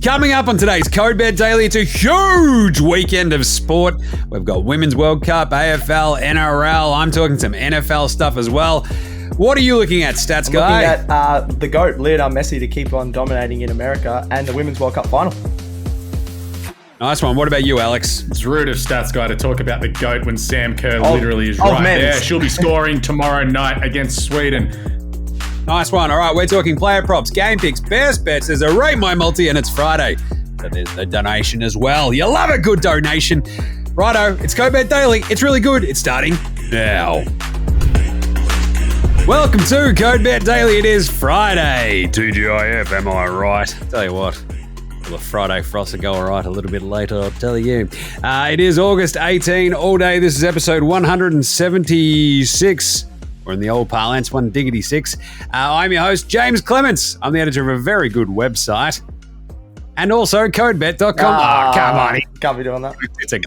Coming up on today's Code Bet Daily, it's a huge weekend of sport. We've got Women's World Cup, AFL, NRL. I'm talking some NFL stuff as well. What are you looking at, Stats Guy? Looking at the GOAT, Lionel Messi, to keep on dominating in America, and the Women's World Cup final. Nice one. What about you, Alex? It's rude of Stats Guy to talk about the GOAT when Sam Kerr literally is right there. She'll be scoring tomorrow night against Sweden. Nice one. All right, we're talking player props, game picks, best bets. There's a Rate My Multi, and it's Friday. So there's the donation as well. You love a good donation. Righto, it's Code Bet Daily. It's really good. It's starting now. Welcome to Code Bet Daily. It is Friday. TGIF, am I right? Tell you what, well, the Friday frosts will go all right a little bit later, I'll tell you. It is August 18, all day. This is episode 176. We're in the old parlance, 1diggity6. I'm your host, Jaymz Clements. I'm the editor of a very good website. And also codebet.com. Come on. Can't be doing that. It's a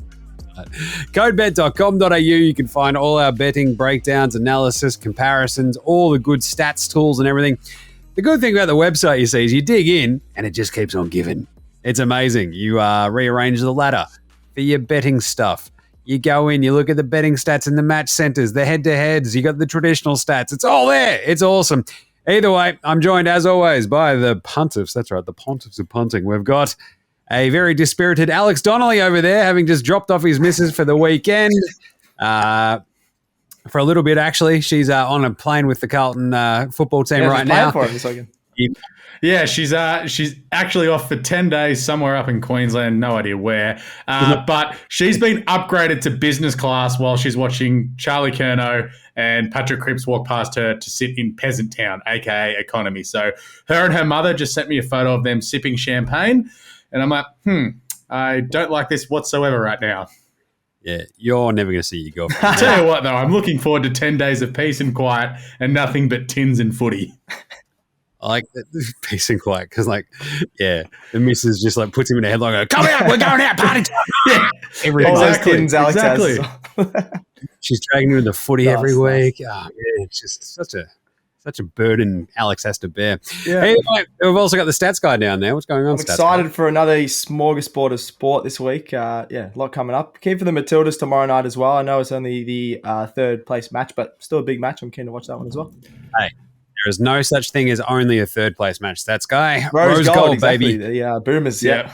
codebet.com.au. You can find all our betting breakdowns, analysis, comparisons, all the good stats, tools, and everything. The good thing about the website, you see, is you dig in and it just keeps on giving. It's amazing. You rearrange the ladder for your betting stuff. You go in, you look at the betting stats in the match centers, the head-to-heads, you got the traditional stats. It's all there. It's awesome. Either way, I'm joined, as always, by the pontiffs. That's right, the pontiffs of punting. We've got a very dispirited Alex Donnelly over there, having just dropped off his missus for the weekend. For a little bit, actually. She's on a plane with the Carlton football team right now. For him this weekend. Yeah, she's actually off for 10 days somewhere up in Queensland, no idea where. But she's been upgraded to business class while she's watching Charlie Curnow and Patrick Cripps walk past her to sit in Peasant Town, aka economy. So her and her mother just sent me a photo of them sipping champagne, and I'm like, I don't like this whatsoever right now. Yeah, you're never going to see your girlfriend. Tell you what, though, I'm looking forward to 10 days of peace and quiet and nothing but tins and footy. I like peace and quiet because, the missus just puts him in a headlock. And goes, come out, we're going out, party time. Yeah, exactly. She's dragging him in the footy every week. Oh, yeah, it's just such a burden Alex has to bear. Yeah. Anyway, we've also got the Stats Guy down there. What's going on? I'm excited for another smorgasbord of sport this week. A lot coming up. Keen for the Matildas tomorrow night as well. I know it's only the third place match, but still a big match. I'm keen to watch that one as well. Hey. There is no such thing as only a third place match. Stats Guy. Rose gold, exactly. Baby. The Boomers, yeah.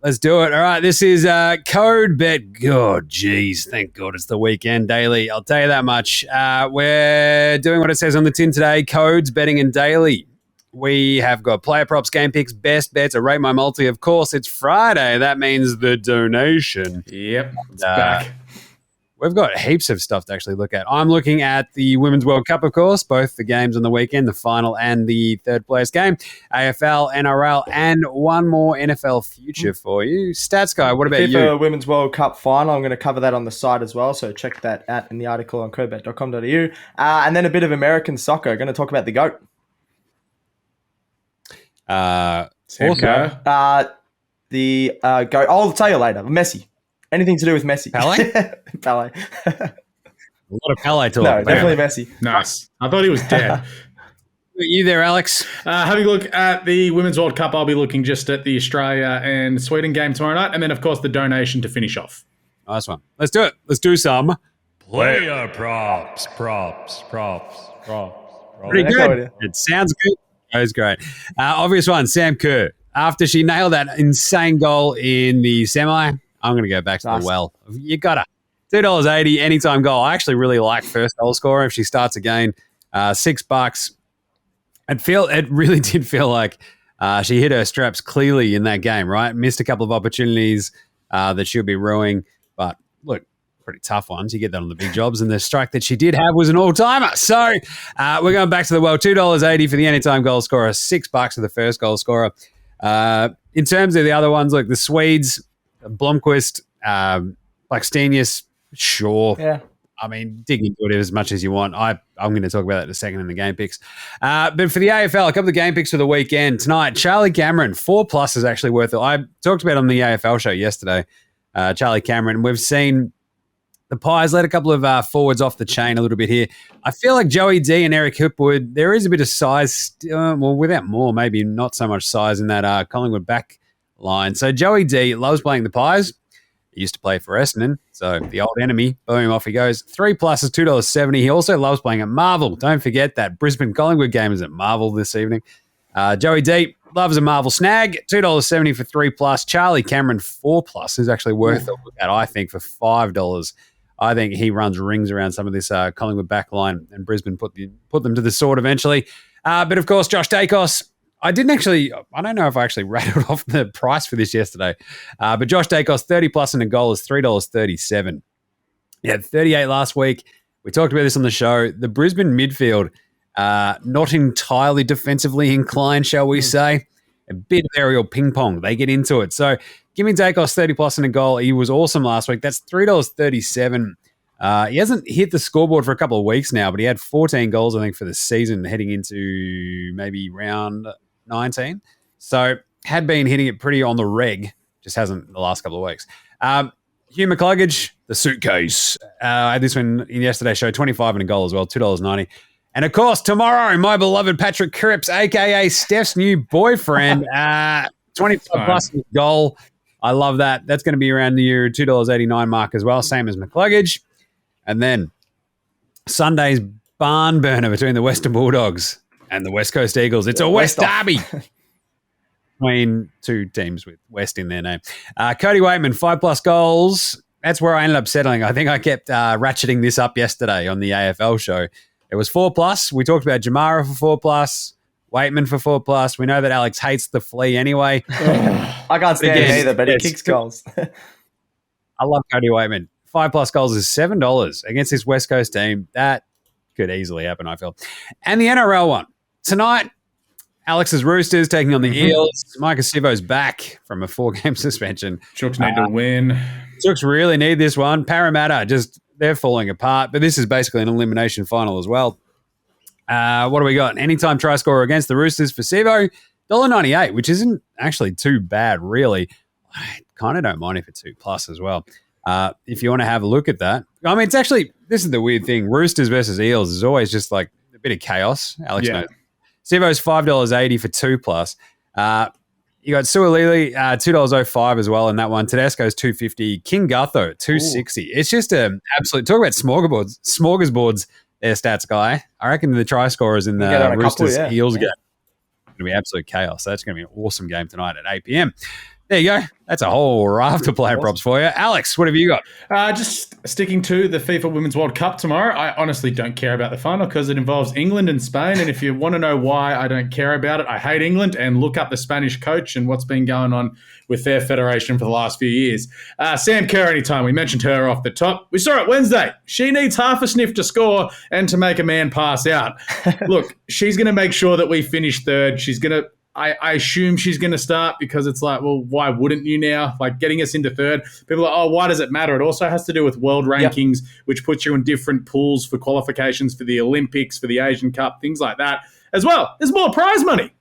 Let's do it. All right, this is Code Bet. God, geez, thank God it's the weekend daily. I'll tell you that much. We're doing what it says on the tin today, codes, betting, and daily. We have got player props, game picks, best bets, a Rate My Multi. Of course, it's Friday. That means the donation. Yep, it's back. We've got heaps of stuff to actually look at. I'm looking at the Women's World Cup, of course, both the games on the weekend, the final and the third place game, AFL, NRL, and one more NFL future for you. Stats Guy, what about you? FIFA Women's World Cup final, I'm going to cover that on the site as well, so check that out in the article on codebet.com.au. And then a bit of American soccer. Going to talk about the GOAT. Sam Kerr. The GOAT. I'll tell you later. Messi. Anything to do with Messi. Pele? Pele. A lot of Pele talk. No, definitely Messi. Nice. I thought he was dead. You there, Alex? Having a look at the Women's World Cup, I'll be looking just at the Australia and Sweden game tomorrow night, and then, of course, the donation to finish off. Nice one. Let's do it. Let's do some player props. Pretty good. It sounds good. That was great. Obvious one, Sam Kerr. After she nailed that insane goal in the semi, I'm going to go back to the well. You got to. $2.80, anytime goal. I actually really like first goal scorer if she starts again. $6. It really did feel like she hit her straps clearly in that game, right? Missed a couple of opportunities that she'll be ruining. But look, pretty tough ones. You get that on the big jobs. And the strike that she did have was an all-timer. So we're going back to the well. $2.80 for the anytime goal scorer. $6 for the first goal scorer. In terms of the other ones, look, the Swedes, Blomqvist, Blackstenius, sure. Yeah. I mean, dig into it as much as you want. I'm going to talk about that in a second in the game picks. But for the AFL, a couple of game picks for the weekend. Tonight, Charlie Cameron, 4+ is actually worth it. I talked about it on the AFL show yesterday, Charlie Cameron. We've seen The Pies let a couple of forwards off the chain a little bit here. I feel like Joey D and Eric Hipwood, there is a bit of size, without more, maybe not so much size in that Collingwood back line. So Joey D loves playing the Pies. He used to play for Essendon, so the old enemy. Boom, off he goes. 3+ is $2.70. He also loves playing at Marvel. Don't forget that Brisbane Collingwood game is at Marvel this evening. Joey D loves a Marvel snag. $2.70 for 3+. Charlie Cameron 4+ is actually worth a look at, I think, for $5. I think he runs rings around some of this Collingwood back line, and Brisbane put them to the sword eventually. But of course, Josh Dacos. I don't know if I actually rattled off the price for this yesterday, but Josh Dacos, 30+ and a goal is $3.37. He had 38 last week. We talked about this on the show. The Brisbane midfield, not entirely defensively inclined, shall we say. A bit of aerial ping pong. They get into it. So give me Dacos, 30+ and a goal. He was awesome last week. That's $3.37. He hasn't hit the scoreboard for a couple of weeks now, but he had 14 goals, I think, for the season heading into maybe round 19. So had been hitting it pretty on the reg, just hasn't the last couple of weeks. Hugh McCluggage, the suitcase. I had this one in yesterday's show, 25 and a goal as well, $2.90. And of course, tomorrow, my beloved Patrick Cripps, aka Steph's new boyfriend, 25+ and a goal. I love that. That's going to be around the $2.89 mark as well, same as McCluggage. And then Sunday's barn burner between the Western Bulldogs and the West Coast Eagles. It's a West Derby between two teams with West in their name. Cody Waitman, 5+ goals. That's where I ended up settling. I think I kept ratcheting this up yesterday on the AFL show. It was 4+. We talked about Jamara for 4+, Waitman for 4+. We know that Alex hates the flea anyway. I can't stand him either, but he kicks goals. I love Cody Waitman. 5+ goals is $7 against this West Coast team. That could easily happen, I feel. And the NRL one. Tonight, Alex's Roosters taking on the Eels. Micah Sivo's back from a 4-game suspension. Chooks need to win. Chooks really need this one. Parramatta, they're falling apart. But this is basically an elimination final as well. What do we got? Anytime try scorer against the Roosters for Sivo, $1.98, which isn't actually too bad, really. I kind of don't mind if it's 2+ as well. If you want to have a look at that. I mean, this is the weird thing. Roosters versus Eels is always just like a bit of chaos. Alex knows. Sivo's $5.80 for 2+. You got Sualili, $2.05 as well in that one. Tedesco's $2.50. King Gutho, $2.60. It's just an absolute, talk about smorgasbords there, stats guy. I reckon the try scorers in the Roosters Eels game are going to be absolute chaos. That's going to be an awesome game tonight at 8 p.m. There you go. That's a whole raft of player props for you. Alex, what have you got? Just sticking to the FIFA Women's World Cup tomorrow. I honestly don't care about the final because it involves England and Spain. And if you want to know why I don't care about it, I hate England, and look up the Spanish coach and what's been going on with their federation for the last few years. Sam Kerr, anytime. We mentioned her off the top. We saw it Wednesday. She needs half a sniff to score and to make a man pass out. Look, she's going to make sure that we finish third. She's going to... I assume she's going to start because it's like, well, why wouldn't you now? Like getting us into third. People are, why does it matter? It also has to do with world rankings, which puts you in different pools for qualifications for the Olympics, for the Asian Cup, things like that as well. There's more prize money,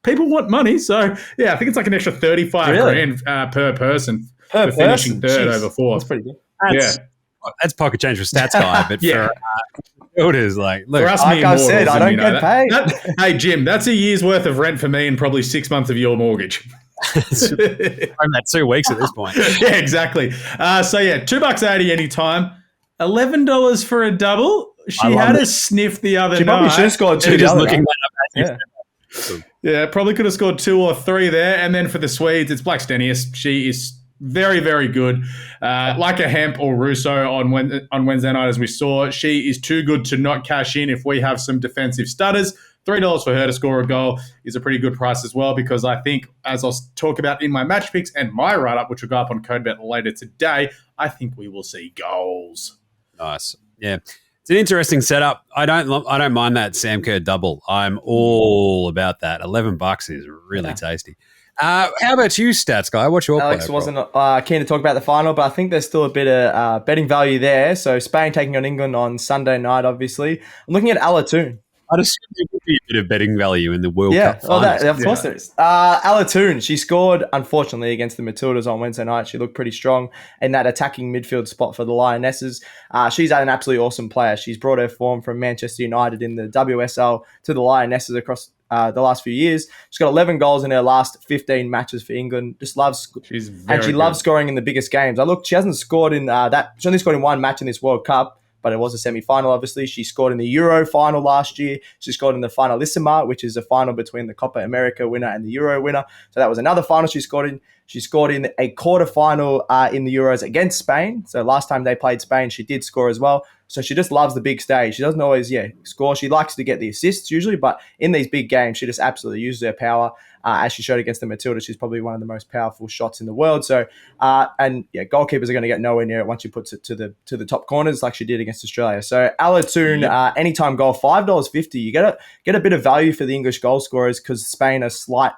People want money. So, yeah, I think it's like an extra 35 grand per person for finishing third over fourth. That's pretty good. That's pocket change for stats guy, but for builders, look. For us, like I said, I don't get paid. Hey, Jim, that's a year's worth of rent for me and probably 6 months of your mortgage. I'm at 2 weeks at this point. Yeah, exactly. $2.80 anytime. $11 for a double. She had a sniff the other night. She probably should have scored 2. Just looking that up. Yeah, probably could have scored 2 or 3 there. And then for the Swedes, it's Black Stenius. She is very, very good. Like a Hemp or Russo on Wednesday night, as we saw, she is too good to not cash in if we have some defensive stutters. $3 for her to score a goal is a pretty good price as well, because I think, as I'll talk about in my match picks and my write-up, which will go up on CodeBet later today, I think we will see goals. Nice. Yeah. It's an interesting setup. I don't mind that Sam Kerr double. I'm all about that. $11 is really tasty. How about you, stats guy? What's your Alex player wasn't keen to talk about the final, but I think there's still a bit of betting value there. So Spain taking on England on Sunday night, obviously. I'm looking at Alatoon. I'd assume there would be a bit of betting value in the World Cup finals. Of course there is. Alatoon, she scored, unfortunately, against the Matildas on Wednesday night. She looked pretty strong in that attacking midfield spot for the Lionesses. She's an absolutely awesome player. She's brought her form from Manchester United in the WSL to the Lionesses across the last few years. She's got 11 goals in her last 15 matches for England. Just loves, loves scoring in the biggest games. She hasn't scored in she only scored in one match in this World Cup, but it was a semi-final, obviously. She scored in the Euro final last year. She scored in the Finalissima, which is a final between the Copa America winner and the Euro winner. So that was another final she scored in. She scored in a quarter-final in the Euros against Spain. So last time they played Spain, she did score as well. So she just loves the big stage. She doesn't always, score. She likes to get the assists usually, but in these big games, she just absolutely uses her power. As she showed against the Matildas, she's probably one of the most powerful shots in the world. So, goalkeepers are going to get nowhere near it once she puts it to the top corners like she did against Australia. So, Alatoon, anytime goal, $5.50. You get a bit of value for the English goal scorers because Spain are slight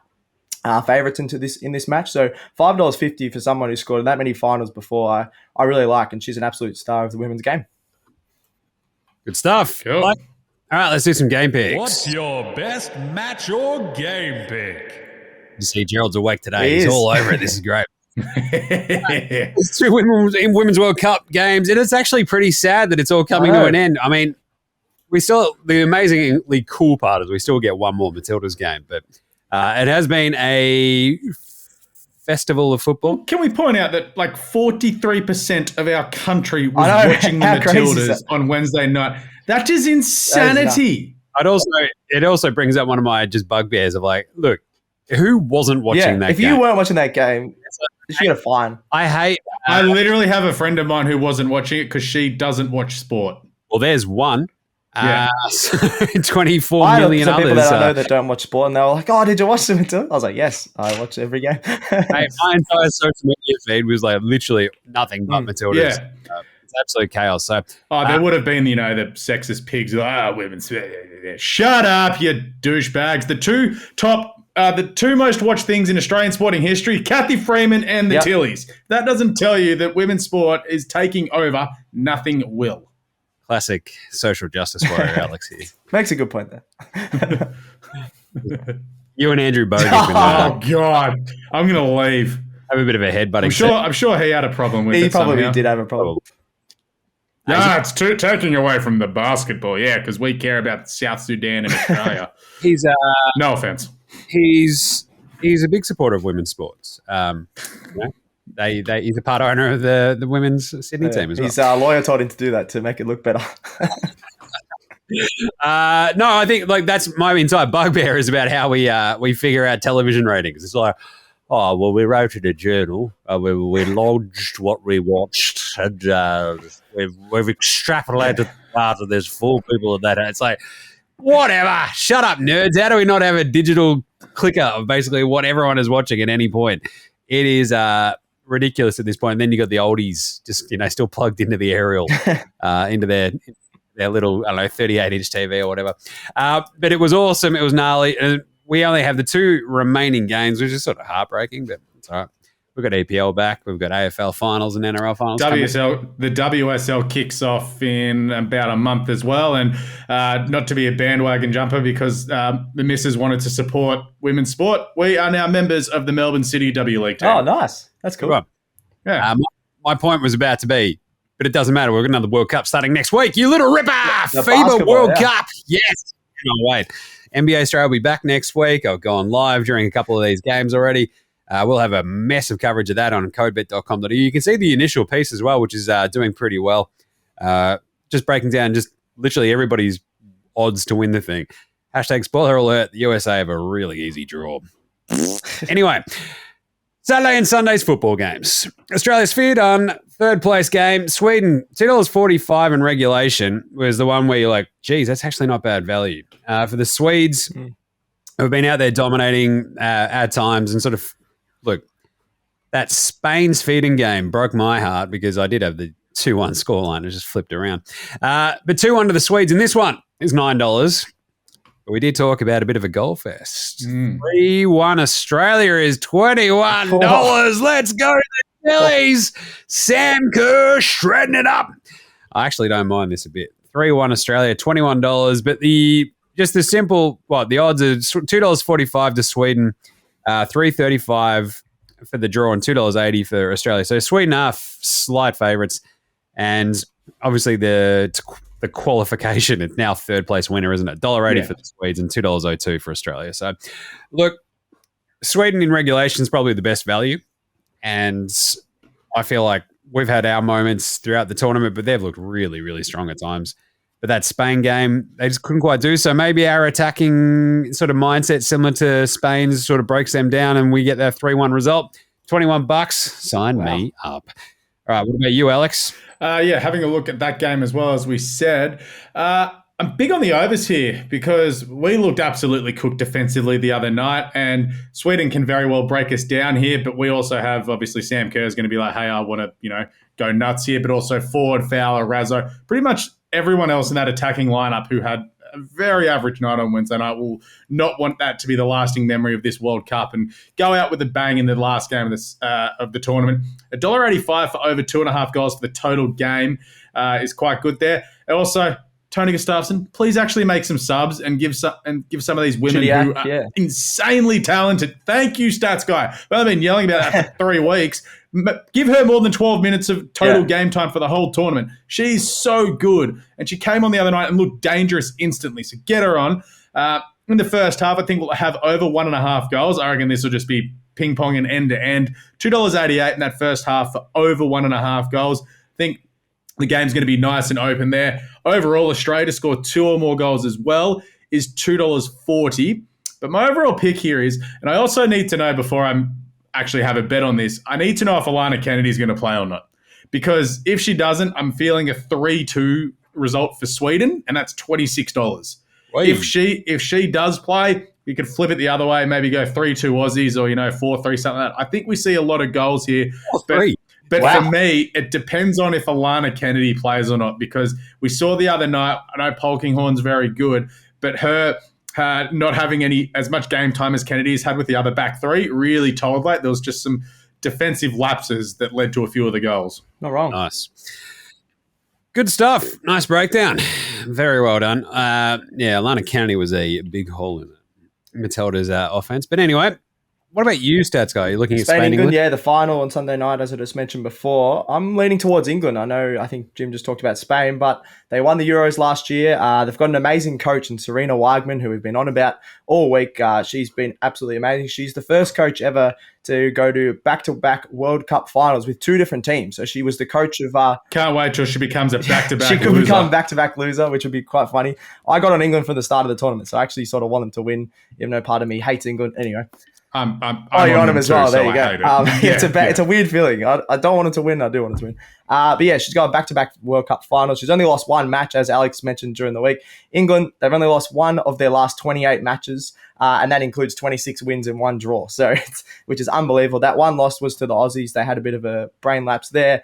favourites in this match. So, $5.50 for someone who scored in that many finals before, I really like, and she's an absolute star of the women's game. Good stuff. Cool. All right, let's do some game picks. What's your best match or game pick? You see, Gerald's awake today. He's all over it. This is great. It's 2 Women's World Cup games, and it's actually pretty sad that it's all coming to an end. I mean, the amazingly cool part is we still get one more Matildas game, but it has been a festival of football. Can we point out that 43% of our country was watching the Matildas on Wednesday night? That is insanity. It also brings up one of my just bugbears of look, who wasn't watching that game? If you weren't watching that game, you should get a fine. I literally have a friend of mine who wasn't watching it because she doesn't watch sport. Well, there's one. Yeah. 24 million others. People that I know that don't watch sport, and they were like, "Oh, did you watch them?" I was like, "Yes, I watch every game." My entire social media feed was literally nothing but Matildas. Yeah. It's absolute chaos. So, there would have been, the sexist pigs. Women's. Shut up, you douchebags. The two most watched things in Australian sporting history: Kathy Freeman and the Tillies. That doesn't tell you that women's sport is taking over. Nothing will. Classic social justice warrior, Alex here. Makes a good point there. You and Andrew both. Oh God, I'm gonna leave. Have a bit of a headbutting. I'm sure he had a problem with it. He probably somehow. did have a problem. No, it's taking away from the basketball. Yeah, because we care about South Sudan and Australia. He's no offense. He's a big supporter of women's sports. He's a part owner of the women's Sydney team as well. His lawyer told him to do that to make it look better. No, I think that's my entire bugbear is about how we figure out television ratings. It's we wrote in a journal, we lodged what we watched, and we've extrapolated out of there's 4 people in that. It's whatever. Shut up, nerds. How do we not have a digital clicker of basically what everyone is watching at any point? It is ridiculous at this point. And then you got the oldies just still plugged into the aerial, into their little 38-inch TV or whatever. But it was awesome. It was gnarly. And we only have the 2 remaining games, which is sort of heartbreaking, but it's all right. We've got EPL back. We've got AFL finals and NRL finals. The WSL kicks off in about a month as well. And not to be a bandwagon jumper because the missus wanted to support women's sport, we are now members of the Melbourne City W League team. Oh, nice. That's cool. Yeah. My point was about to be, but it doesn't matter. We've got another World Cup starting next week. You little ripper! FIBA World Cup. Yes. Cannot wait. NBA Australia will be back next week. I've gone live during a couple of these games already. We'll have a massive coverage of that on codebet.com.au. You can see the initial piece as well, which is doing pretty well. Just breaking down just literally everybody's odds to win the thing. Hashtag spoiler alert, the USA have a really easy draw. Anyway, Saturday and Sunday's football games. Australia's feared on third place game. Sweden, $2.45 in regulation was the one where you're like, geez, that's actually not bad value. For the Swedes, who've been out there dominating at times and sort of, look, that Spain's feeding game broke my heart because I did have the 2-1 scoreline. It just flipped around. But 2-1 to the Swedes. And this one is $9. But we did talk about a bit of a goal fest. 3-1 Australia is $21. Let's go to the Phillies. Sam Kerr shredding it up. I actually don't mind this a bit. 3-1 Australia, $21. But the just the simple, the odds are $2.45 to Sweden, $3.35 for the draw and $2.80 for Australia. So Sweden are slight favourites. And obviously the qualification, it's now third place winner, isn't it? $1.80 for the Swedes and $2.02 for Australia. So look, Sweden in regulation is probably the best value. And I feel like we've had our moments throughout the tournament, but they've looked really, really strong at times. But that Spain game, they just couldn't quite do so. Maybe our attacking sort of mindset, similar to Spain's, sort of breaks them down and we get that 3-1 result. $21. Sign me up. All right, what about you, Alex? Having a look at that game as well, as we said. I'm big on the overs here because we looked absolutely cooked defensively the other night, and Sweden can very well break us down here, but we also have, obviously, Sam Kerr is going to be like, hey, I want to, go nuts here, but also Ford, Fowler, Razzo, pretty much everyone else in that attacking lineup who had a very average night on Wednesday night will not want that to be the lasting memory of this World Cup and go out with a bang in the last game of the tournament. $1.85 for over 2.5 goals for the total game is quite good there. And also, Tony Gustafsson, please actually make some subs and give some of these women who are insanely talented. Thank you, stats guy. Well, I've been yelling about that for 3 weeks. Give her more than 12 minutes of total game time for the whole tournament. She's so good. And she came on the other night and looked dangerous instantly. So get her on. In the first half, I think we'll have over 1.5 goals. I reckon this will just be ping-pong and end-to-end. $2.88 in that first half for over 1.5 goals. I think the game's going to be nice and open there. Overall, Australia to score 2 or more goals as well is $2.40. But my overall pick here is, and I also need to know before I actually have a bet on this, I need to know if Alana Kennedy is going to play or not. Because if she doesn't, I'm feeling a 3-2 result for Sweden, and that's $26. Wait. If she does play, you could flip it the other way, maybe go 3-2 Aussies or 4-3, something like that. I think we see a lot of goals here. But for me, it depends on if Alana Kennedy plays or not, because we saw the other night, I know Polkinghorne's very good, but her not having as much game time as Kennedy's had with the other back three really told late. There was just some defensive lapses that led to a few of the goals. Not wrong. Nice. Good stuff. Nice breakdown. Very well done. Alana Kennedy was a big hole in Matilda's offense. But anyway, what about you, stats guy? Are you looking at Spain, England? Yeah, the final on Sunday night, as I just mentioned before. I'm leaning towards England. I think Jim just talked about Spain, but they won the Euros last year. They've got an amazing coach in Serena Weigman, who we've been on about all week. She's been absolutely amazing. She's the first coach ever to go to back-to-back World Cup finals with 2 different teams. So she was the coach of... Can't wait till she becomes a back-to-back loser. She could become back-to-back loser, which would be quite funny. I got on England from the start of the tournament, so I actually sort of want them to win, even though part of me hates England. Anyway. I'm you're on him as well. There you go. It. It's a weird feeling. I don't want it to win. I do want it to win. But yeah, she's got back-to-back World Cup finals. She's only lost 1 match, as Alex mentioned during the week. England, they've only lost 1 of their last 28 matches, and that includes 26 wins and 1 draw. So, which is unbelievable. That 1 loss was to the Aussies. They had a bit of a brain lapse there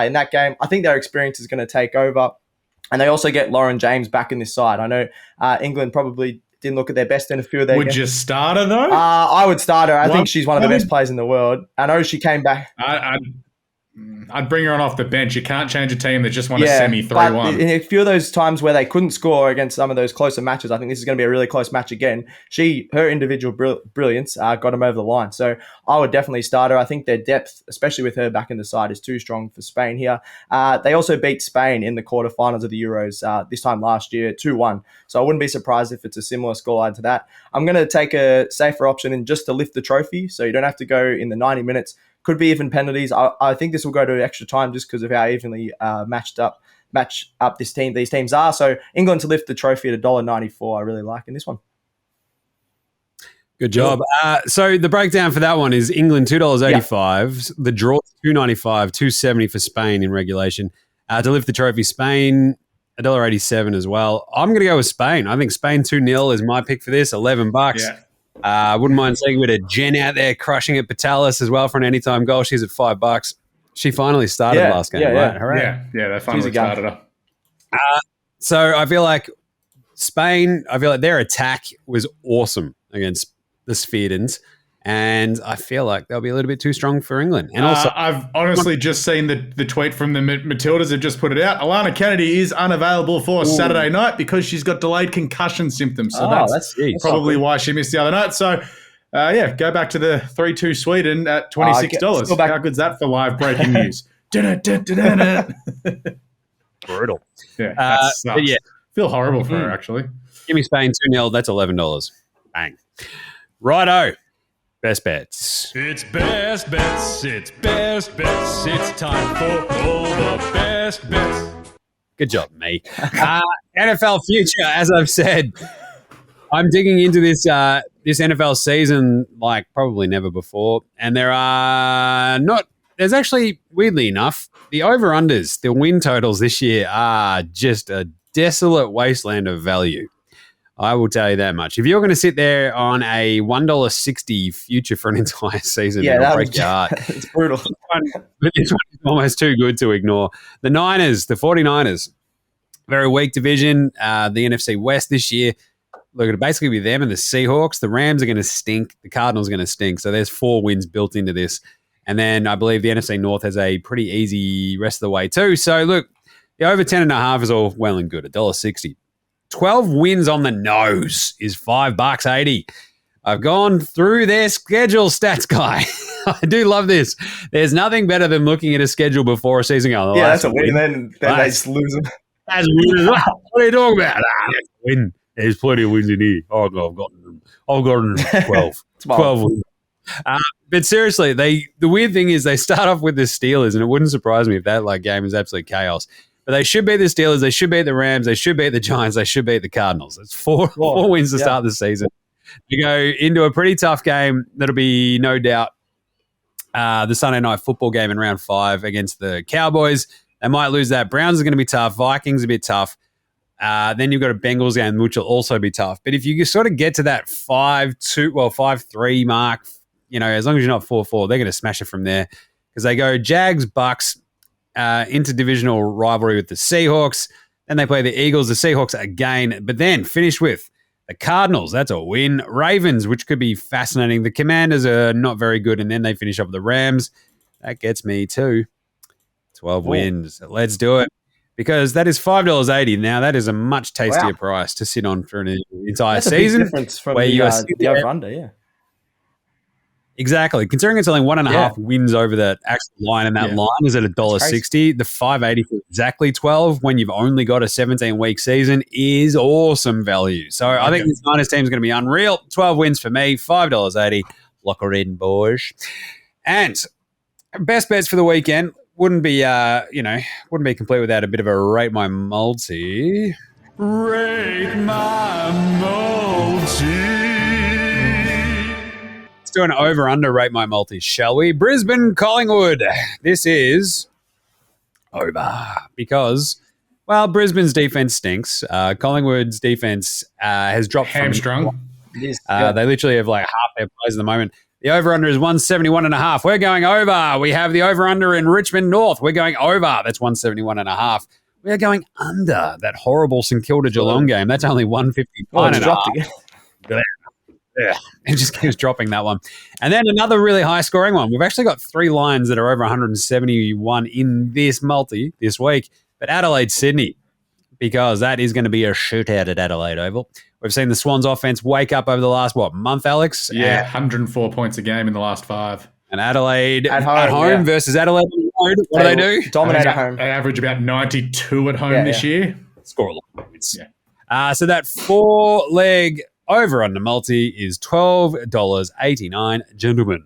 in that game. I think their experience is going to take over, and they also get Lauren Jaymz back in this side. I know England probably didn't look at their best in a few of their games. Would you start her, though? I would start her. I think she's one of the best players in the world. I know she came back. I'd bring her on off the bench. You can't change a team that just won a semi 3-1. In a few of those times where they couldn't score against some of those closer matches, I think this is going to be a really close match again. Her individual brilliance got them over the line. So I would definitely start her. I think their depth, especially with her back in the side, is too strong for Spain here. They also beat Spain in the quarterfinals of the Euros this time last year, 2-1. So I wouldn't be surprised if it's a similar scoreline to that. I'm going to take a safer option and just to lift the trophy, so you don't have to go in the 90 minutes. Could be even penalties. I think this will go to extra time just because of how evenly match up these teams are. So England to lift the trophy at $1.94. I really like in this one. Good job. So the breakdown for that one is England $2.85. The draw $2.95, $2.70 for Spain in regulation. To lift the trophy, Spain $1.87 as well. I'm going to go with Spain. I think Spain 2-0 is my pick for this. $11. Yeah. Wouldn't mind seeing a bit of Jen out there crushing at Patalis as well for an anytime goal. She's at $5. She finally started last game, right? Hooray. Yeah, they finally started her. So I feel like Spain, their attack was awesome against the Svedens. And I feel like they'll be a little bit too strong for England. And also, I've honestly just seen the tweet from the Matildas have just put it out. Alana Kennedy is unavailable for Saturday night because she's got delayed concussion symptoms. So that's probably why she missed the other night. So, go back to the 3-2 Sweden at $26. How good's that for live breaking news? Brutal. Yeah, that sucks. Feel horrible for her, actually. Give me Spain 2-0. That's $11. Bang. Righto. Best bets. It's best bets. It's best bets. It's time for all the best bets. Good job, me. NFL future, as I've said, I'm digging into this NFL season like probably never before, and there's actually, weirdly enough, the over-unders, the win totals this year are just a desolate wasteland of value. I will tell you that much. If you're going to sit there on a $1.60 future for an entire season, it'll break your heart. It's brutal. This one is almost too good to ignore. The 49ers, very weak division. The NFC West this year, look, it'll basically be them and the Seahawks. The Rams are going to stink. The Cardinals are going to stink. So there's 4 wins built into this. And then I believe the NFC North has a pretty easy rest of the way too. So look, the over 10.5 is all well and good, $1.60. 12 wins on the nose is $5.80. I've gone through their schedule stats, guy. I do love this. There's nothing better than looking at a schedule before a season going, that's a win. Then they just lose them. That's a win. What are you talking about? That's a win. There's plenty of wins in here. I've gotten 12. 12 wins. But seriously, the weird thing is they start off with the Steelers, and it wouldn't surprise me if that game is absolute chaos. But they should beat the Steelers, they should beat the Rams, they should beat the Giants, they should beat the Cardinals. It's four wins to start the season. You go into a pretty tough game that'll be no doubt the Sunday night football game in round 5 against the Cowboys. They might lose that. Browns are going to be tough. Vikings a bit tough. Then you've got a Bengals game, which will also be tough. But if you sort of get to that 5-3 mark, as long as you're not 4-4, they're going to smash it from there because they go Jags, Bucks, interdivisional rivalry with the Seahawks. Then they play the Eagles, the Seahawks again, but then finish with the Cardinals. That's a win. Ravens, which could be fascinating. The Commanders are not very good, and then they finish up with the Rams. That gets me to 12 wins. Let's do it because that is $5.80. Now, that is a much tastier price to sit on for an entire season. That's a big difference from the over-under, yeah. Exactly. Considering it's only 1.5 wins over the actual line, and that line is at $1.60, the $5.80 for exactly 12 when you've only got a 17-week season is awesome value. So I think this Niners team is going to be unreal. 12 wins for me, $5.80. Lock it in, boys. And best bets for the weekend wouldn't be complete without a bit of a rate my multi. Rate my multi. Do an over-under rate my multi, shall we? Brisbane, Collingwood. This is over because, Brisbane's defense stinks. Collingwood's defense has dropped hamstrung. They literally have like half their players at the moment. The over-under is 171.5. We're going over. We have the over-under in Richmond North. We're going over. That's 171.5. We're going under that horrible St Kilda Geelong game. That's only 159.5. Oh, it's dropped again. Yeah, it just keeps dropping that one. And then another really high-scoring one. We've actually got 3 lines that are over 171 in this multi this week. But Adelaide-Sydney, because that is going to be a shootout at Adelaide Oval. We've seen the Swans offense wake up over the last, month, Alex? Yeah, 104 points a game in the last 5. And Adelaide at home versus Adelaide on the road. What do they do? Dominate at home. They average about 92 at home this year. Score a lot of points. Yeah. So that 4-leg over under multi is $12.89. Gentlemen,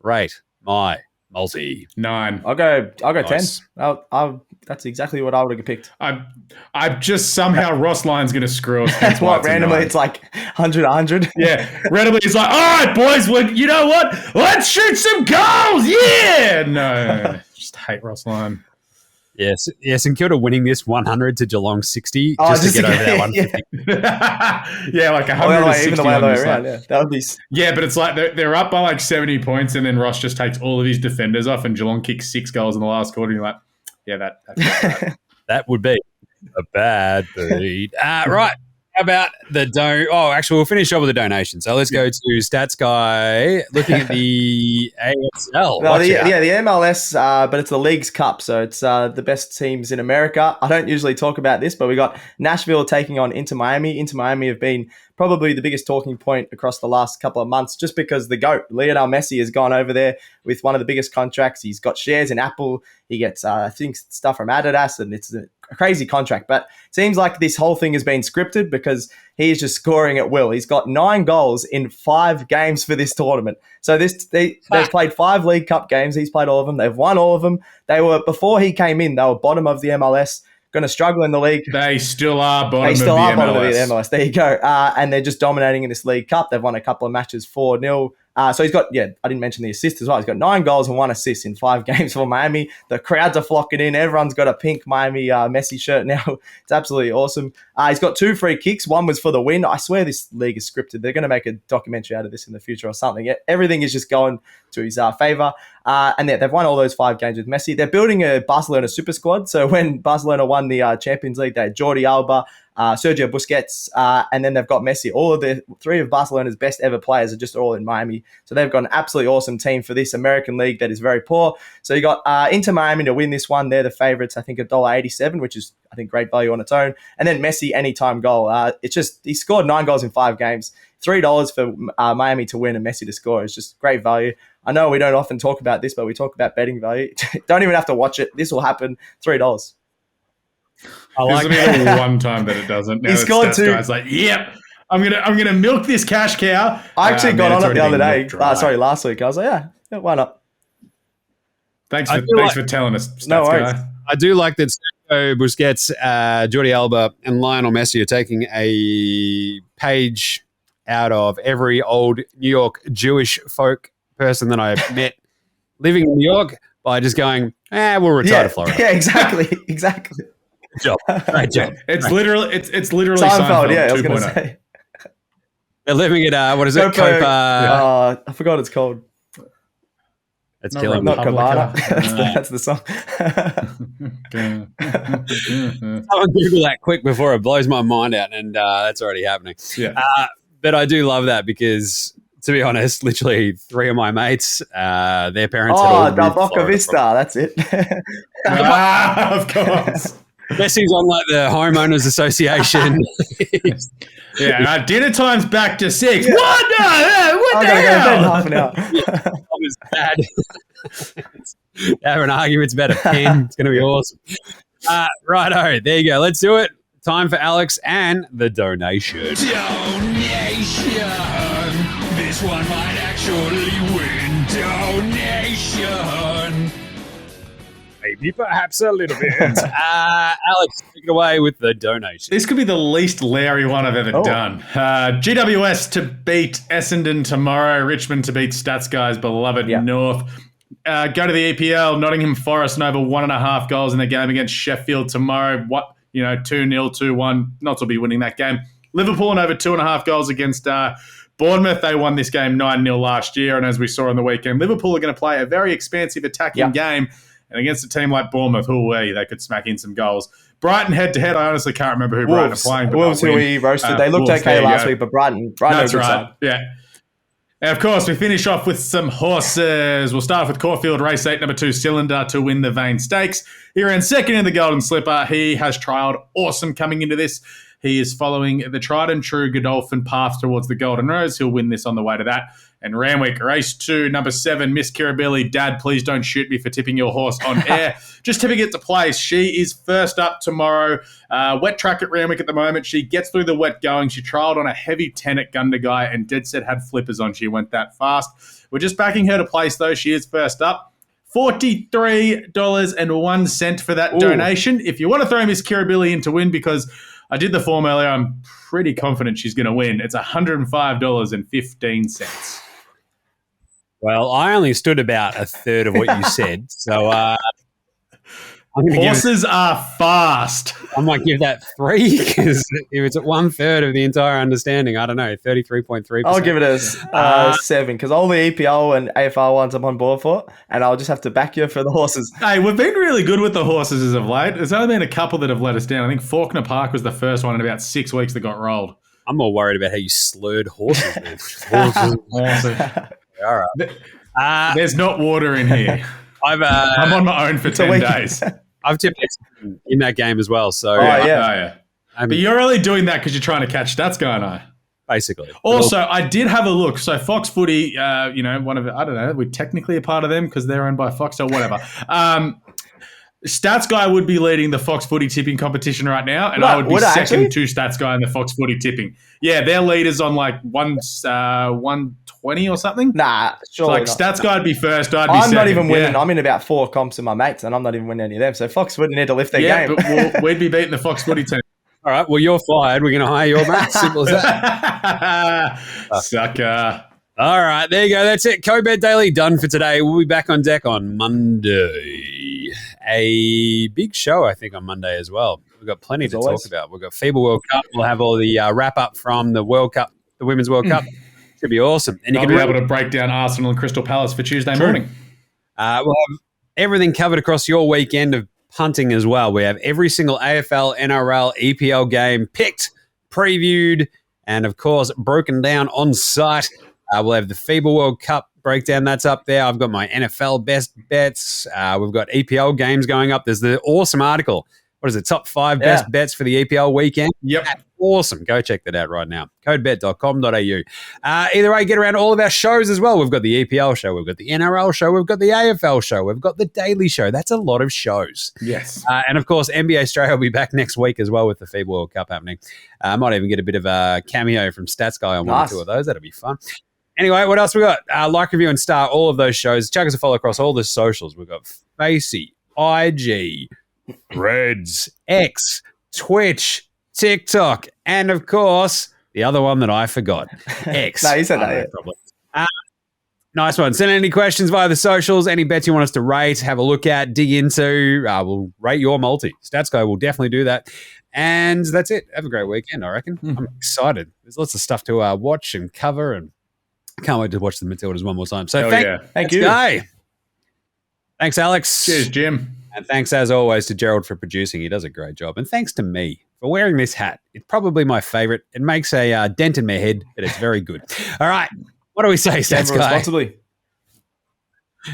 rate my multi. 9. I'll go Nice. 10. That's exactly what I would have picked. I just somehow Ross Lyon's going to screw us. That's what randomly it's like 100. Yeah, randomly it's like, all right, boys, you know what? Let's shoot some goals. Yeah. No, just hate Ross Lyon. Yes, St Kilda winning this 100 to Geelong 60 just to get over that 150. Yeah, like 160. Even the way around. That would be. Yeah, but it's like they're up by like 70 points, and then Ross just takes all of his defenders off, and Geelong kicks 6 goals in the last quarter. And you're like, yeah, that's that would be a bad beat. Right, How about the don? Oh, actually, we'll finish up with the donation. So let's go to Stats Guy looking at the AFL. No, Watch the out. MLS, but it's the League's Cup, so it's the best teams in America. I don't usually talk about this, but we got Nashville taking on Inter Miami. Inter Miami have been probably the biggest talking point across the last couple of months, just because the GOAT, Lionel Messi, has gone over there with one of the biggest contracts. He's got shares in Apple. He gets, I think, stuff from Adidas, and it's a crazy contract. But it seems like this whole thing has been scripted because he is just scoring at will. He's got 9 goals in 5 games for this tournament. So they've played 5 League Cup games. He's played all of them. They've won all of them. Before he came in, they were bottom of the MLS, going to struggle in the league. They still are bottom They still of are the bottom MLS. of the MLS. There you go. And they're just dominating in this League Cup. They've won a couple of matches 4-0. So he's got, I didn't mention the assist as well. He's got 9 goals and 1 assist in 5 games for Miami. The crowds are flocking in. Everyone's got a pink Miami Messi shirt now. It's absolutely awesome. He's got 2 free kicks. One was for the win. I swear this league is scripted. They're going to make a documentary out of this in the future or something. Everything is just going to his favour. And they've won all those 5 games with Messi. They're building a Barcelona super squad. So when Barcelona won the Champions League, they had Jordi Alba, Sergio Busquets, and then they've got Messi. All of the 3 of Barcelona's best ever players are just all in Miami. So they've got an absolutely awesome team for this American league that is very poor. So you got Inter Miami to win this one. They're the favourites, I think, $1.87, which is, I think, great value on its own. And then Messi anytime goal. He scored 9 goals in 5 games. $3 for Miami to win and Messi to score is just great value. I know we don't often talk about this, but we talk about betting value. Don't even have to watch it. This will happen. $3. I like This will be the one time that it doesn't. Now He that scored Stats 2. Guy's like, yep, I'm gonna milk this cash cow. I actually got on it the other day. Sorry. Last week. I was like, yeah, why not? Thanks I for telling us, Stats No worries. Guy. I do like that Sergio Busquets, Jordi Alba, and Lionel Messi are taking a page out of every old New York Jewish folk person that I've met living in New York by just going, we'll retire to Florida. Yeah, exactly. Good job. Great job. It's literally Seinfeld, yeah, I was going to 2.0. say. They're living at, what is it? I forgot what it's called. It's Not killing Not me. Republica. Cavada. That's the song. I'll Google that quick before it blows my mind out, and that's already happening. Yeah. But I do love that because, to be honest, literally 3 of my mates, their parents had all moved to Boca Florida. Vista. That's it. Of course. Messi's on like the homeowners association. Yeah, dinner time's back to 6. Yeah. What the hell? What I'm the going to go to bed in hell? half an hour. I was bad. Having arguments about a pen. It's going to be awesome. Righto, there you go. Let's do it. Time for Alex and the donation. Donation. This one might actually win. Donation. Maybe perhaps a little bit. Alex, take it away with the donation. This could be the least Larry one I've ever done. GWS to beat Essendon tomorrow. Richmond to beat Stats Guy's beloved North. Go to the EPL. Nottingham Forest and over 1.5 goals in the game against Sheffield tomorrow. 2-0, 2-1. Notts will be winning that game. Liverpool and over 2.5 goals against Bournemouth. They won this game 9-0 last year. And as we saw on the weekend, Liverpool are going to play a very expansive attacking game. And against a team like Bournemouth, they could smack in some goals. Brighton head-to-head, I honestly can't remember who Brighton are playing. But Wolves, who we roasted. They looked Wolves, okay last week, but Brighton That's are good right, side. yeah. And, of course, we finish off with some horses. We'll start off with Caulfield, race 8, number 2, Cylinder to win the Vane Stakes. He ran second in the Golden Slipper. He has trialled awesome coming into this. He is following the tried and true Godolphin path towards the Golden Rose. He'll win this on the way to that. And Randwick, race 2, number 7, Miss Kirribilli. Dad, please don't shoot me for tipping your horse on air. Just tipping it to place. She is first up tomorrow. Wet track at Randwick at the moment. She gets through the wet going. She trialled on a heavy 10 at Gundagai and dead set had flippers on. She went that fast. We're just backing her to place, though. She is first up. $43.01 for that donation. If you want to throw Miss Kirribilli in to win, because I did the form earlier, I'm pretty confident she's going to win. It's $105.15. Well, I only stood about a third of what you said. So I'm gonna Horses are fast. I might give that 3 because if it's at 1/3 of the entire understanding, I don't know, 33.3%. I'll give it a 7 because all the EPL and AFL ones I'm on board for, and I'll just have to back you for the horses. Hey, we've been really good with the horses as of late. There's only been a couple that have let us down. I think Faulkner Park was the first one in about 6 weeks that got rolled. I'm more worried about how you slurred horses, man. Horses. All right. There's not water in here. I'm on my own for 10 days. I've tipped in that game as well. So yeah. But you're only doing that because you're trying to catch stats going on. Basically. Also, I did have a look. So Fox Footy, one of I don't know, we're technically a part of them because they're owned by Fox or whatever. Stats Guy would be leading the Fox Footy tipping competition right now, and I would be second to Stats Guy in the Fox Footy tipping. Yeah, their leaders on like 120 or something. Nah, surely so Stats Guy would be first. I'd be I'm second. not even winning. Yeah. I'm in about 4 comps with my mates, and I'm not even winning any of them. So Fox wouldn't need to lift their game. But we'd be beating the Fox Footy team. All right, well, you're fired. We're going to hire your mate. Simple as that. Sucker. All right, there you go. That's it. Co-Bet Daily done for today. We'll be back on deck on Monday. A big show, I think, on Monday as well. We've got plenty to talk about. We've got FIBA World Cup. We'll have all the wrap-up from the World Cup, the Women's World Cup. Should be awesome. And I'll be able to break down Arsenal and Crystal Palace for Tuesday morning. We'll have everything covered across your weekend of punting as well. We have every single AFL, NRL, EPL game picked, previewed, and, of course, broken down on site. We'll have the FIBA World Cup breakdown. That's up there. I've got my NFL best bets. We've got EPL games going up. There's the awesome article. What is it? Top 5 best bets for the EPL weekend. Yep. That's awesome. Go check that out right now. Codebet.com.au. Either way, get around all of our shows as well. We've got the EPL show. We've got the NRL show. We've got the AFL show. We've got the Daily Show. That's a lot of shows. Yes. And, of course, NBA Australia will be back next week as well with the FIBA World Cup happening. I might even get a bit of a cameo from Stats Guy on one or two of those. That'll be fun. Anyway, what else we got? Like, review, and star all of those shows. Chuck us a follow across all the socials. We've got Facey, IG, Reds, X, Twitch, TikTok, and, of course, the other one that I forgot, X. No, you said that. Probably. Nice one. Send any questions via the socials, any bets you want us to rate, have a look at, dig into. We'll rate your multi. Stats Guy will definitely do that. And that's it. Have a great weekend, I reckon. I'm excited. There's lots of stuff to watch and cover, and can't wait to watch the Matildas one more time. So thank you. Thanks, Alex. Cheers, Jim. And thanks, as always, to Gerald for producing. He does a great job. And thanks to me for wearing this hat. It's probably my favorite. It makes a dent in my head, but it's very good. All right. What do we say, Stats Guy? Responsibly.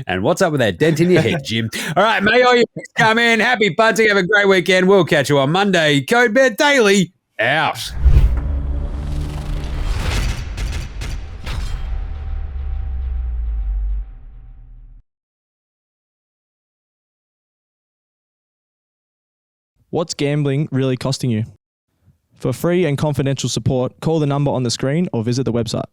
And what's up with that dent in your head, Jim? All right. May all your picks come in. Happy punting. Have a great weekend. We'll catch you on Monday. Code Bet Daily out. What's gambling really costing you? For free and confidential support, call the number on the screen or visit the website.